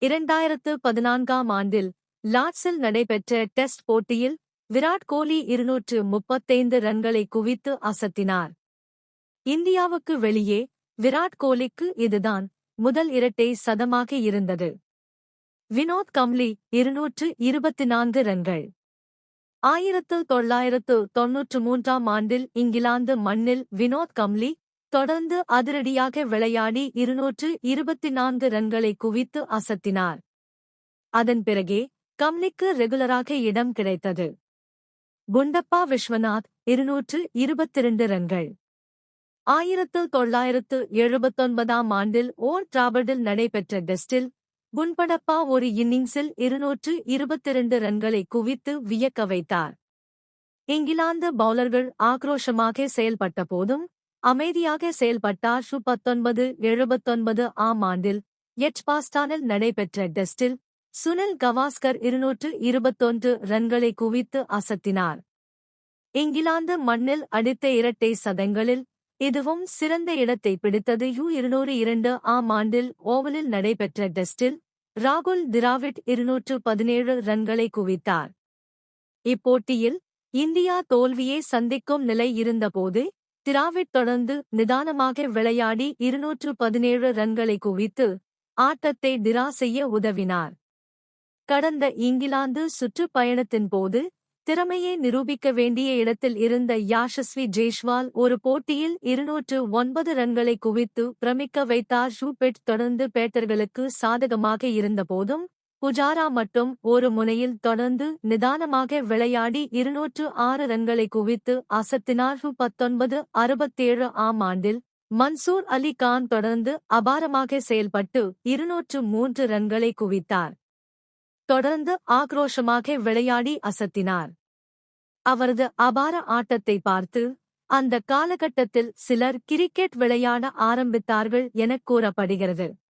2014ஆம் ஆண்டில் லார்ட்ஸில் நடைபெற்ற டெஸ்ட் போட்டியில் விராட் கோலி 235 ரன்களை குவித்து அசத்தினார். இந்தியாவுக்கு வெளியே விராட் கோலிக்கு இதுதான் முதல் இரட்டை சதமாக இருந்தது. வினோத் கம்லி 224 ரன்கள். 1993ஆம் ஆண்டில் இங்கிலாந்து மண்ணில் வினோத் கம்லி தொடர்ந்து அதிரடியாக விளையாடி 224 ரன்களை குவித்து அசத்தினார். அதன் பிறகே கம்லிக்கு ரெகுலராக இடம் கிடைத்தது. குண்டப்பா விஸ்வநாத் 222 ரன்கள். 1979ஆம் ஆண்டில் ஓல்ட் டிராபர்டில் நடைபெற்ற டெஸ்டில் குண்டப்பா ஒரு இன்னிங்ஸில் 222 ரன்களை குவித்து வியக்க வைத்தார். இங்கிலாந்து பவுலர்கள் ஆக்ரோஷமாக செயல்பட்ட போதும் அமைதியாக செயல்பட்டார். 1979ஆம் ஆண்டில் எட்ஜ்பாஸ்டானில் நடைபெற்ற டெஸ்டில் சுனில் கவாஸ்கர் 221 ரன்களை குவித்து அசத்தினார். இங்கிலாந்து மண்ணில் அடித்த இரட்டை சதங்களில் இதுவும் சிறந்த இடத்தை பிடித்தது. 202ஆம் ஆண்டில் ஓவலில் நடைபெற்ற டெஸ்டில் ராகுல் திராவிட் 217 ரன்களை குவித்தார். இப்போட்டியில் இந்தியா தோல்வியை சந்திக்கும் நிலை இருந்தபோது திராவிட் தொடர்ந்து நிதானமாக விளையாடி 217 ரன்களை குவித்து ஆட்டத்தை டிரா செய்ய உதவினார். கடந்த இங்கிலாந்து சுற்றுப்பயணத்தின் போது திறமையை நிரூபிக்க வேண்டிய இடத்தில் இருந்த யாஷஸ்வி ஜெய்ஸ்வால் ஒரு போட்டியில் 209 ரன்களை குவித்து பிரமிக்க வைத்தார். ஷூபெட் தொடர்ந்து பேட்டர்களுக்கு சாதகமாக இருந்தபோதும் புஜாரா மட்டும் ஒரு முனையில் தொடர்ந்து நிதானமாக விளையாடி 206 ரன்களை குவித்து அசத்தினார். 1967ஆம் ஆண்டில் மன்சூர் அலி கான் தொடர்ந்து அபாரமாக செயல்பட்டு 203 ரன்களை குவித்தார். தொடர்ந்து ஆக்ரோஷமாக விளையாடி அசத்தினார். அவரது அபார ஆட்டத்தை பார்த்து அந்த காலகட்டத்தில் சிலர் கிரிக்கெட் விளையாட ஆரம்பித்தார்கள் எனக் கூறப்படுகிறது.